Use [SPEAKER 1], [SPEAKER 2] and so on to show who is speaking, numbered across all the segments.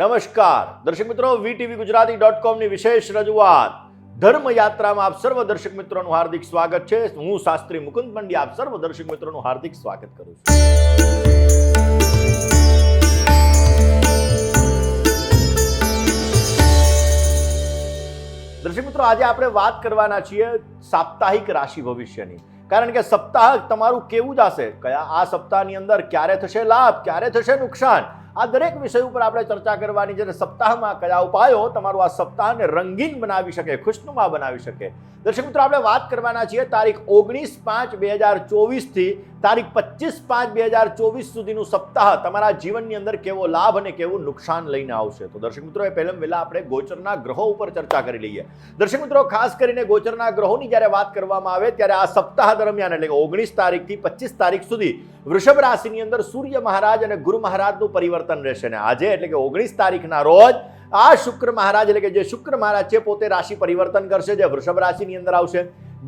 [SPEAKER 1] નમસ્કાર દર્શક મિત્રો, વીટીવી ગુજરાતી.com ની વિશેષ રજૂઆત ધર્મ યાત્રામાં આપ સર્વ દર્શક મિત્રોનું હાર્દિક સ્વાગત છે. હું શાસ્ત્રી મુકુંદ પંડ્યા આપ સર્વ દર્શક મિત્રોનું હાર્દિક સ્વાગત કરું છું. દર્શક મિત્રો, આજે આપણે વાત કરવાના છીએ સાપ્તાહિક રાશિ ભવિષ્યની. કારણ કે સપ્તાહ તમારું કેવું જશે, કયા આ સપ્તાહની અંદર ક્યારે થશે લાભ, ક્યારે થશે નુકસાન, આ દરેક વિષય ઉપર આપણે ચર્ચા કરવાની છે. સપ્તાહમાં કયા ઉપાયો તમારું આ સપ્તાહને રંગીન બનાવી શકે, ખુશનુમા બનાવી શકે. દર્શક મિત્રો, આપણે વાત કરવાના છીએ તારીખ 19/5/2024 થી તારીખ 25/5/2024 સુધીનું સપ્તાહ તમારા જીવનની અંદર કેવો લાભ અને કેવું નુકસાન લઈને આવશે. તો દર્શક મિત્રો, એ પહેલા વહેલા આપણે ગોચરના ગ્રહો ઉપર ચર્ચા કરી લઈએ. દર્શક મિત્રો, ખાસ કરીને ગોચરના ગ્રહોની જ્યારે વાત કરવામાં આવે ત્યારે આ સપ્તાહ દરમિયાન એટલે કે 19 તારીખથી 25 તારીખ સુધી વૃષભ રાશિની અંદર સૂર્ય મહારાજ અને ગુરુ મહારાજનું પરિવર્તન રહેશે. ને આજે એટલે કે 19 તારીખના રોજ આ શુક્ર મહારાજ એટલે કે જે શુક્ર મહારાજ છે પોતે રાશિ પરિવર્તન કરશે, જે વૃષભ રાશિની અંદર આવશે.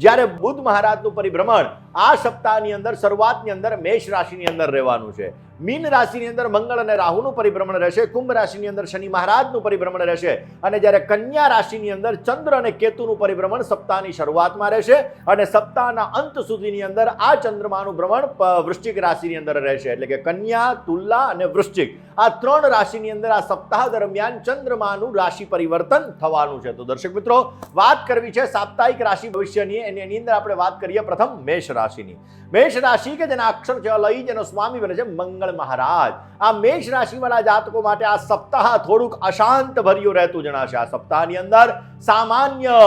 [SPEAKER 1] જ્યારે બુધ મહારાજનું પરિભ્રમણ આ સપ્તાહની અંદર શરૂઆતની અંદર મેષ રાશિની અંદર રહેવાનું છે. મીન રાશિની અંદર મંગળ અને રાહુનું પરિભ્રમણ રહેશે. કુંભ રાશિની અંદર શનિ મહારાજનું પરિભ્રમણ રહેશે. અને જ્યારે કન્યા રાશિની અંદર ચંદ્ર અને કેતુનું પરિભ્રમણ સપ્તાહની શરૂઆતમાં રહેશે અને સપ્તાહના અંત સુધીની અંદર આ ચંદ્રમાનું ભ્રમણ વૃશ્ચિક રાશિની અંદર રહેશે. એટલે કે કન્યા, તુલા અને વૃશ્ચિક આ ત્રણ રાશિની અંદર આ સપ્તાહ દરમિયાન ચંદ્રમાનું રાશિ પરિવર્તન થવાનું છે. તો દર્શક મિત્રો, વાત કરવી છે સાપ્તાહિક રાશિ ભવિષ્યની. એની અંદર આપણે વાત કરીએ પ્રથમ મેષ રાશિની. મેષ રાશિ કે જેના અક્ષર છે અલય, જેનો સ્વામી બને છે મંગળ મહારાજ. આ મેષ રાશિ વાળા જાતકો માટે આ સપ્તાહ થોડુંક અશાંત ભર્યું રહેતું જણાશે. આ સપ્તાહની અંદર સામાન્ય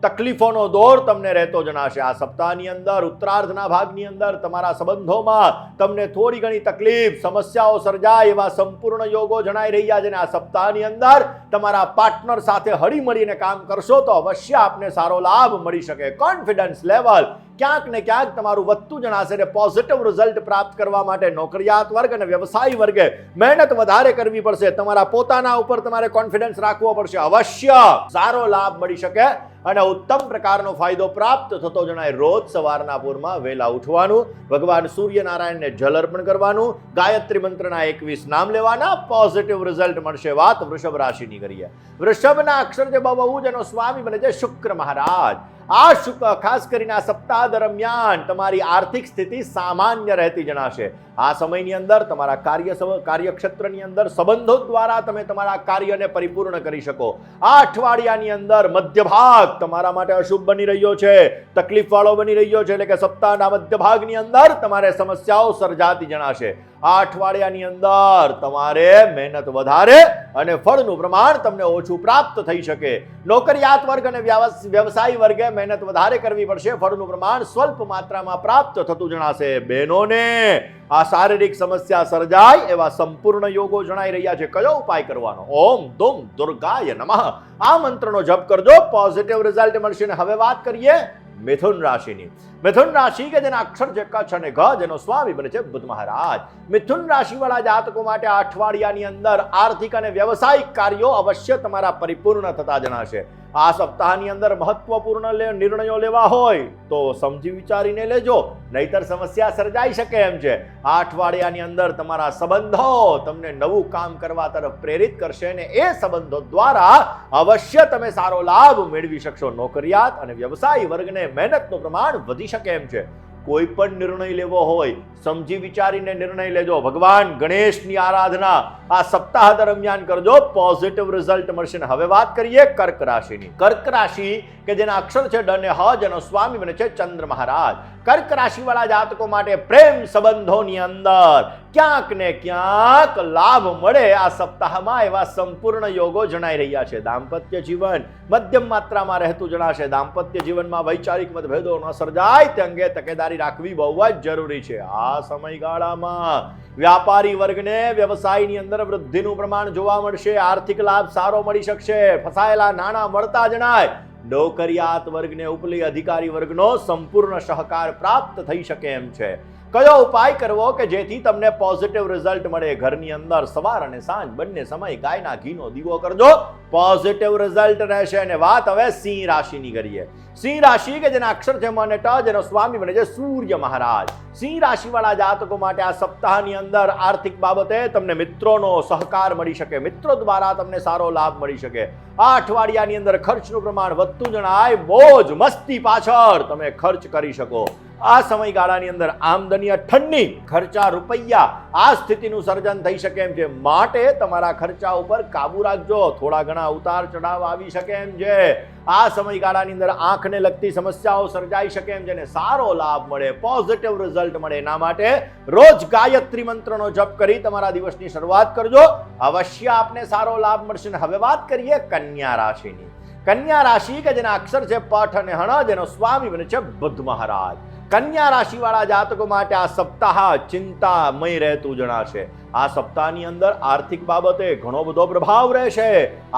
[SPEAKER 1] તકલીફોનો દોર તમને રહેતો જણાશે. આ સપ્તાહની અંદર ઉત્તરાર્ધના ભાગની અંદર તમારા સંબંધોમાં તમને થોડી ઘણી તકલીફ, સમસ્યાઓ સર્જાય એવા સંપૂર્ણ યોગો જણાઈ રહ્યા છે. આ સપ્તાહની અંદર તમારા પાર્ટનર સાથે હળી મળીને કામ કરશો તો અવશ્ય આપને સારો લાભ મળી શકે. કોન્ફિડન્સ લેવલ ક્યાંક ને ક્યાંક તમારું વધતું જણાશે. અને પોઝિટિવ રિઝલ્ટ પ્રાપ્ત કરવા માટે નોકરિયાત વર્ગ અને વ્યવસાય વર્ગે મહેનત વધારે કરવી પડશે. તમારા પોતાના ઉપર તમારે કોન્ફિડન્સ રાખવો પડશે. અવશ્ય સારો લાભ મળી શકે અને ઉત્તમ પ્રકારનો ફાયદો પ્રાપ્ત થતો જણાય. રોજ સવારના પૂરમાં વહેલા ઉઠવાનું, ભગવાન સૂર્યનારાયણને જલ અર્પણ કરવાનું, ગાયત્રી મંત્રના 21 નામ લેવાના, પોઝિટિવ રિઝલ્ટ મળશે. વાત વૃષભ રાશિની કરીએ. વૃષભના અક્ષર જે બહુ જેનો સ્વામી બને છે શુક્ર મહારાજ. આ શુક્ર ખાસ કરીને આ સપ્તાહ દરમિયાન તમારી આર્થિક સ્થિતિ સામાન્ય રહેતી જણાશે. આ સમયની અંદર તમારા કાર્યક્ષેત્રની અંદર સંબંધો દ્વારા તમે તમારા કાર્યને પરિપૂર્ણ કરી શકો. આ અઠવાડિયાની અંદર મધ્ય ભાગ તમારા માટે અશુભ બની રહ્યો છે, તકલીફ વાળો બની રહ્યો છે. એટલે કે સપ્તાહના મધ્ય ભાગની અંદર તમારે સમસ્યાઓ સર્જાતી જણાશે. આ અઠવાડિયાની અંદર તમારે મહેનત વધારે અને ફળનું પ્રમાણ તમને ઓછું પ્રાપ્ત થઈ શકે. નોકરિયાત વર્ગ અને વ્યવસાય વર્ગે મહેનત વધારે કરવી પડશે. ફળનું પ્રમાણ સ્વલ્પ માત્રામાં પ્રાપ્ત થતું જણાશે. બહેનોને આ શારીરિક સમસ્યા સર્જાય એવા સંપૂર્ણ યોગો જણાઈ રહ્યા છે. કયો ઉપાય કરવાનો? ઓમ દુમ દુર્ગાય નમઃ આ મંત્રનો જપ કરજો, પોઝિટિવ રિઝલ્ટ મળશે. હવે વાત કરીએ મિથુન રાશિની. મિથુન રાશિ કે જેના અક્ષર છે કચ્છ અને ઘ, જેનો સ્વામી બને છે બુધ મહારાજ. મિથુન રાશિ વાળા જાતકો માટે આ અઠવાડિયાની અંદર આર્થિક અને વ્યવસાયિક કાર્યો અવશ્ય તમારા પરિપૂર્ણ થતા જણાશે. આ સપ્તાહની અંદર મહત્વપૂર્ણ નિર્ણયો લેવા હોય તો સમજી વિચારીને લેજો, નહીતર સમસ્યા સર્જાઈ શકે એમ છે. આ અઠવાડિયાની અંદર તમારા સંબંધો તમને નવું કામ કરવા તરફ પ્રેરિત કરશે અને એ સંબંધો દ્વારા અવશ્ય તમે સારો લાભ મેળવી શકશો. નોકરિયાત અને વ્યવસાય વર્ગને મહેનતનું પ્રમાણ વધી શકે એમ છે. કોઈ પણ નિર્ણય લેવો હોય સમજી વિચારીને નિર્ણય લેજો. ભગવાન ગણેશની આરાધના આ સપ્તાહ દરમિયાન કરજો, પોઝિટિવ રિઝલ્ટ મળશે. હવે વાત કરીએ કર્ક રાશિની. કર્ક રાશિ કે જેના અક્ષર છે ડ અને હ, જેનો સ્વામી બને છે ચંદ્ર મહારાજ. કર્ક રાશિ વાળા જાતકો માટે પ્રેમ સંબંધોની અંદર ક્યાંક ને ક્યાંક લાભ મળે આ સપ્તાહમાં એવા સંપૂર્ણ યોગો જણાઈ રહ્યા છે. દાંપત્ય જીવન મધ્યમ માત્રામાં રહેતું જણાશે. દાંપત્ય જીવનમાં વૈચારિક મતભેદો ન સર્જાય તે અંગે તકેદારી રાખવી બહુ જ જરૂરી છે. આ સમયગાળામાં વ્યાપારી વર્ગને વ્યવસાયની અંદર વૃદ્ધિનું પ્રમાણ જોવા મળશે. આર્થિક લાભ સારો મળી શકશે. ફસાયેલા નાણાં મળતા જણાય. નોકરિયાત વર્ગને ઉપલી અધિકારી વર્ગનો સંપૂર્ણ સહકાર પ્રાપ્ત થઈ શકે એમ છે. કયો ઉપાય કરવો કે જેથી તમને પોઝિટિવ રિઝલ્ટ મળે? ઘરની અંદર સવાર અને સાંજ બંને સમય ગાયના ઘીનો દીવો કરજો, પોઝિટિવ રિઝલ્ટ રહેશે. અને વાત હવે સિંહ રાશિની કરીએ. સિંહ રાશિ કે જેના અક્ષર છે મ અને ટ, જેનો સ્વામી બને છે સૂર્ય મહારાજ. સિંહ રાશિ વાળા જાતકો માટે આ સપ્તાહની અંદર આર્થિક બાબતે તમને મિત્રોનો સહકાર મળી શકે, મિત્રો દ્વારા તમને સારો લાભ મળી શકે. આ અઠવાડિયાની અંદર ખર્ચનું પ્રમાણ વધતું જણાય, મોજ મસ્તી પાછળ તમે ખર્ચ કરી શકો. આ સમયગાળાની અંદર આમદની ઠંડી, ખર્ચા રૂપિયા, આ સ્થિતિનું સર્જન થઈ શકે એમ છે. માટે તમારા ખર્ચા ઉપર કાબુ રાખજો. થોડા ઘણા ઉતાર ચઢાવ આવી શકે એમ છે. આ સમયગાળાની અંદર આંખને લગતી સમસ્યાઓ સર્જાઈ શકે એમ છે ને સારો લાભ મળે, પોઝિટિવ રિઝલ્ટ મળે. એના માટે રોજ ગાયત્રી મંત્રનો જપ કરી તમારા દિવસની શરૂઆત કરજો, અવશ્ય આપને સારો લાભ મળશે. હવે વાત કરીએ કન્યા રાશિની. કન્યા રાશિ કે જેના અક્ષર છે પઠ અને હણ, જેનો સ્વામી બને છે બુધ મહારાજ. કન્યા રાશિ વાળા જાતકો માટે આ સપ્તાહ ચિંતામય રહેતું જણાશે. આ સપ્તાહની અંદર આર્થિક બાબતે ઘણો બધો પ્રભાવ રહેશે.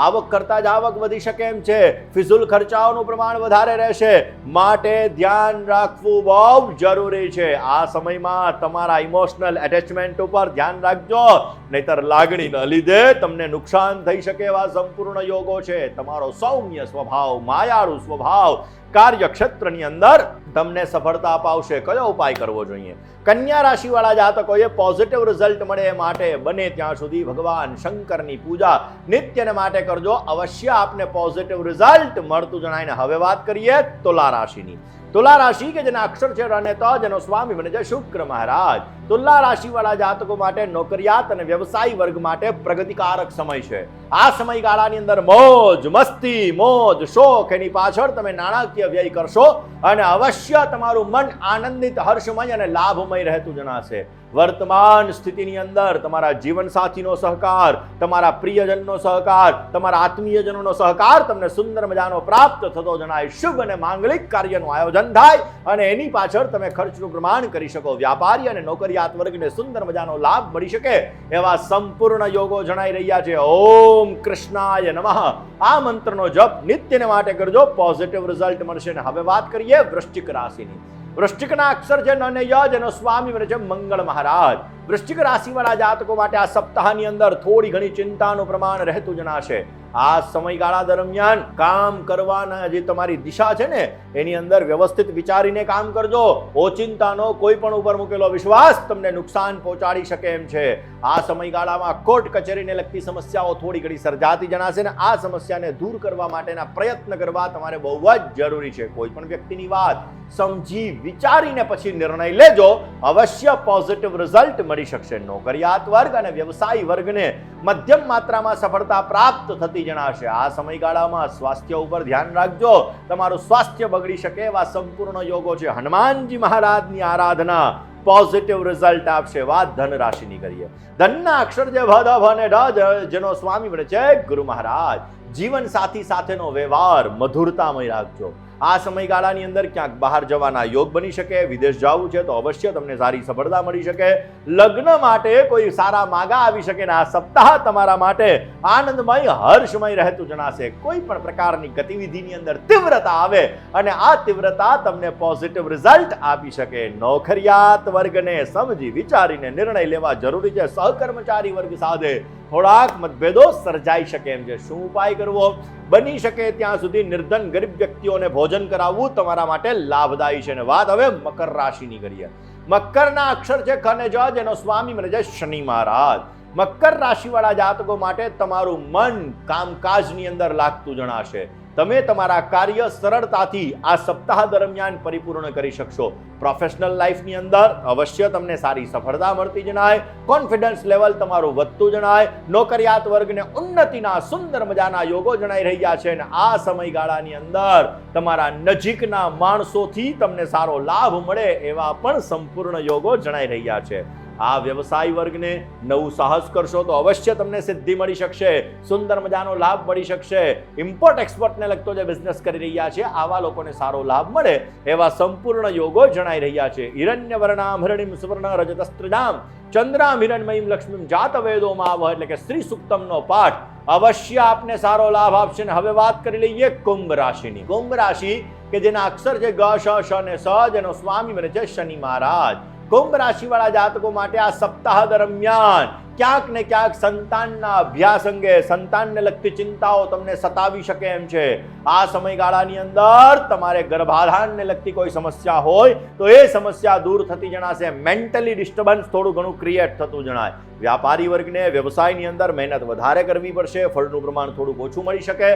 [SPEAKER 1] આવક કરતા જ આવક વધી શકે એમ છે. ફિઝુલ ખર્ચાઓનું પ્રમાણ વધારે રહેશે, માટે ધ્યાન રાખવું બહુ જરૂરી છે. આ સમયમાં તમારા ઇમોશનલ એટેચમેન્ટ ઉપર ધ્યાન રાખજો, નહીતર લાગણીના લીધે તમને નુકસાન થઈ શકે એવા સંપૂર્ણ યોગો છે. તમારો સૌમ્ય સ્વભાવ, માયાળુ સ્વભાવ કાર્યક્ષેત્રની અંદર તમને સફળતા અપાવશે. કયો ઉપાય કરવો જોઈએ? કન્યા રાશિ વાળા જાતકોએ પોઝિટિવ રિઝલ્ટ મળે માટે બને ત્યાં સુધી ભગવાન શંકરની પૂજા નિત્યને માટે કરજો, અવશ્ય આપને પોઝિટિવ રિઝલ્ટ મળતું જણાય. ને હવે વાત કરીએ તુલા રાશિની. તુલા રાશિ કે જેના અક્ષર છે ર અને ત, જેનો સ્વામી બને છે શુક્ર મહારાજ. તુલા રાશિ વાળા જાતકો માટે નોકરિયાત અને વ્યવસાયી વર્ગ માટે પ્રગતિકારક સમય છે. આ સમયગાળાની અંદર મોજ મસ્તી, મોજ શોખ, એની પાછળ તમે નાણાકીય વ્યય કરશો અને અવશ્ય તમારું મન આનંદિત, હર્ષમય અને લાભમય રહેતું જણાશે. વર્તમાન સ્થિતિની અંદર તમારા જીવનસાથીનો સહકાર, તમારા પ્રિયજનનો સહકાર, તમારા આત્મીયજનોનો સહકાર તમને સુંદર મજાનો પ્રાપ્ત થતો જણાય. શુભ અને માંગલિક કાર્યનું આયોજન થાય અને એની પાછળ તમે ખર્ચનું પ્રમાણ કરી શકો. વ્યાપારી અને નોકરિયાત વર્ગને સુંદર મજાનો લાભ મળી શકે એવા સંપૂર્ણ યોગો જણાઈ રહ્યા છે. ઓમ કૃષ્ણાય નમઃ આ મંત્રનો જપ નિત્યને માટે કરજો, પોઝિટિવ રિઝલ્ટ મળશે. ને હવે વાત કરીએ વૃશ્ચિક રાશિની. વૃશ્ચિકના અક્ષર છે ન અને ય, જેનો સ્વામી બને છે મંગળ મહારાજ. વૃશ્ચિક રાશિ વાળા જાતકો માટે આ સપ્તાહની અંદર થોડી ઘણી ચિંતાનું પ્રમાણ રહેતું જણાશે. આ સમયગાળા દરમિયાન કામ કરવાના જે તમારી દિશા છે ને એની અંદર વ્યવસ્થિત વિચારીને કામ કરજો. ઓચિંતાનો કોઈ પણ ઉપર મૂકેલો વિશ્વાસ તમને નુકસાન પહોંચાડી શકે એમ છે. આ સમયગાળામાં કોર્ટ કચેરીને લગતી સમસ્યાઓ થોડી ઘણી સર્જાતી જણાશે ને આ સમસ્યાને દૂર કરવા માટેના પ્રયત્ન કરવા તમારે બહુ જ જરૂરી છે. કોઈ પણ વ્યક્તિની વાત સમજી વિચારીને પછી નિર્ણય લેજો, અવશ્ય પોઝિટિવ રિઝલ્ટ મળી શકશે. નોકરિયાત વર્ગ અને વ્યવસાયી વર્ગને મધ્યમ માત્રામાં સફળતા પ્રાપ્ત થતી જણાશે. આ સમયગાળામાં સ્વાસ્થ્ય ઉપર ધ્યાન રાખજો, તમારું સ્વાસ્થ્ય બગડી શકે એવા સંપૂર્ણ યોગો છે. હનુમાનજી મહારાજની આરાધના પોઝિટિવ રિઝલ્ટ આપશે. વાત ધન રાશિની કરીએ. ધનના અક્ષર જે ભ, ધ, ભ અને ઢ, જેનો સ્વામી બને છે ગુરુ મહારાજ. જીવન સાથી સાથેનો વ્યવહાર મધુરતામય રાખજો. આ સમયગાળાની અંદર ક્યાંક બહાર જવાના યોગ બની શકે, વિદેશ જવું છે તો અવશ્ય તમને સારી સફળતા મળી શકે. લગ્ન માટે કોઈ સારા માગા આવી શકે ને આ સપ્તાહ તમારા માટે આનંદમય, હર્ષમય રહેતું જણાશે. કોઈ પણ પ્રકારની ગતિવિધિની અંદર તીવ્રતા આવે અને આ તીવ્રતા તમને પોઝિટિવ રિઝલ્ટ આપી શકે. નોકરિયાત વર્ગને સમજી વિચારીને નિર્ણય લેવા જરૂરી છે. સહકર્મચારી વર્ગ સાથે થોડાક મતભેદો સર્જાઈ શકે એમ છે. શું ઉપાય કરવો? બની શકે ત્યાં સુધી નિર્ધન ગરીબ વ્યક્તિઓને ભોજન કરાવવું તમારા માટે લાભદાયી છે. વાત હવે મકર રાશિની કરીએ. મકરના અક્ષર છે ખ અને જ, જેનો સ્વામી બને છે શનિ મહારાજ. મકર રાશિ વાળા જાતકો માટે તમારું મન કામકાજની અંદર લાગતું જણાશે. તમે તમારા કાર્ય સરળતાથી આ સપ્તાહ દરમિયાન પરિપૂર્ણ કરી શકશો. પ્રોફેશનલ લાઈફની અંદર અવશ્ય તમને સારી સફળતા મળતી જણાય. કોન્ફિડન્સ લેવલ તમારું વધતું જણાય. નોકરિયાત વર્ગને ઉન્નતિના સુંદર મજાના યોગો જણાઈ રહ્યા છે અને આ સમયગાળાની અંદર તમારા નજીકના માણસોથી તમને સારો લાભ મળે એવા પણ સંપૂર્ણ યોગો જણાઈ રહ્યા છે. આ વ્યવસાય વર્ગને નવું સાહસ કરશો તો અવશ્ય તમને સિદ્ધિ મળી શકશે, સુંદર મજાનો લાભ મળી શકશે. ઇમ્પોર્ટ એક્સપોર્ટને લગતો જે બિઝનેસ કરી રહ્યા છે આવા લોકોને સારો લાભ મળે એવા સંપૂર્ણ યોગો જણાઈ રહ્યા છે. હિરણ્ય વર્ણામ હરણિમ સુવર્ણ રજતસ્ત્રજામ ચંદ્રામ હિરણમયીમ લક્ષ્મીમ જાત વેદોમાં આવ, એટલે કે શ્રી સુક્તમનો પાઠ અવશ્ય આપને સારો લાભ આપશે. ને હવે વાત કરી લઈએ કુંભ રાશિની. કુંભ રાશિ કે જેના અક્ષર છે ગ, શ, શ અને સ, જેનો સ્વામી બને છે શનિ મહારાજ. કુંભ રાશિવાળા જાતકો માટે આ સપ્તાહ દરમિયાન ક્યાંક ને ક્યાંક સંતાનના અભ્યાસ અંગે સંતાનને લગતી ચિંતાઓ તમને સતાવી શકે એમ છે. આ સમયગાળાની અંદર તમારે ગર્ભાધાનને લગતી કોઈ સમસ્યા હોય તો એ સમસ્યા દૂર થતી જણાશે. મેન્ટલી ડિસ્ટર્બન્સ થોડું ઘણું ક્રિએટ થતું જણાય. વ્યાપારી વર્ગને વ્યવસાયની અંદર મહેનત વધારે કરવી પડશે, ફળનું પ્રમાણ થોડું ઓછું મળી શકે.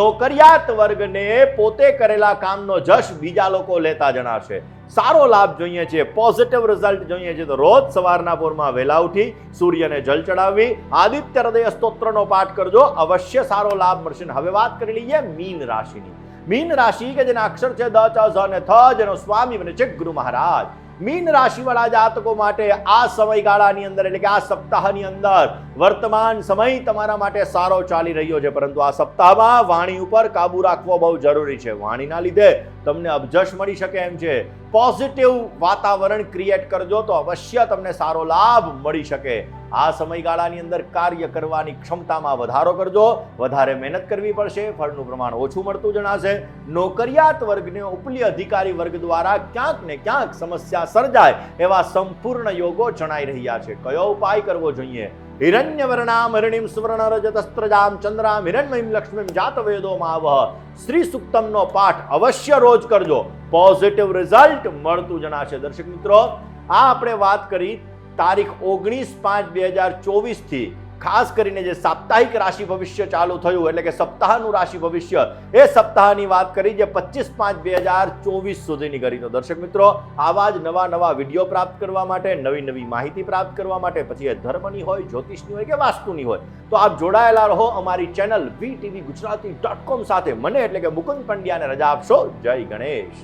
[SPEAKER 1] નોકરિયાત વર્ગને પોતે કરેલા કામનો જશ બીજા લોકો લેતા જણાશે. સારો લાભ જોઈએ છે, પોઝિટિવ રિઝલ્ટ જોઈએ છે તો રોજ સવારના પોરમાં વહેલા ઉઠી સૂર્યને જલ ચડાવવી, આદિત્ય હૃદય સ્તોત્રનો પાઠ કરજો, અવશ્ય સારો લાભ મળશે. હવે વાત કરી લઈએ મીન રાશિની. મીન રાશિ કે જેના અક્ષર છે દ, ચ, ઝ અને થ, જેનો સ્વામી બને છે ગુરુ મહારાજ. મીન રાશિવાળા જાતકો માટે આ સમયગાળાની અંદર એટલે કે આ સપ્તાહની અંદર વર્તમાન સમય તમારા માટે સારો ચાલી રહ્યો છે, પરંતુ આ સપ્તાહમાં વાણી ઉપર કાબુ રાખવો બહુ જરૂરી છે. વાણીના લીધે તમને અબજશ મળી શકે એમ છે. પોઝિટિવ વાતાવરણ ક્રિએટ કરજો તો અવશ્ય તમને સારો લાભ મળી શકે. આ સમયગાળાની અંદર કાર્ય કરવાની ક્ષમતામાં વધારો કરજો, વધારે મહેનત કરવી પડશે, ફળનું પ્રમાણ ઓછું મળતું જણાશે. નોકરિયાત વર્ગને ઉપલી અધિકારી વર્ગ દ્વારા ક્યાંક ને ક્યાંક સમસ્યા સર્જાય એવા સંપૂર્ણ યોગો જણાઈ રહ્યા છે. કયો ઉપાય કરવો જોઈએ? હિરણ્યવર્ણામ હરિણીમ સુવર્ણ રજતસ્ત્રજામ ચંદ્રામ હિરણ્મયીમ લક્ષ્મીમ જાતવેદો માવહ શ્રી સુક્તમનો પાઠ અવશ્ય રોજ કરજો, પોઝિટિવ રિઝલ્ટ મળતું જણાશે. દર્શક મિત્રો, આ આપણે વાત કરી તારીખ 19/5/2024 થી ખાસ કરીને જે સાપ્તાહિક રાશિ ભવિષ્ય ચાલુ થયું એટલે કે સપ્તાહનું રાશિ ભવિષ્ય, એ સપ્તાહની વાત કરી જે 25/5/2024 સુધીની કરી. તો દર્શક મિત્રો, આવા જ નવા વિડીયો પ્રાપ્ત કરવા માટે, નવી માહિતી પ્રાપ્ત કરવા માટે, પછી એ ધર્મની હોય, જ્યોતિષની હોય કે વાસ્તુની હોય, તો આપ જોડાયેલા રહો અમારી ચેનલ VTV Gujarati.com સાથે. મને એટલે કે મુકુંદ પંડ્યાને રજા આપશો. જય ગણેશ.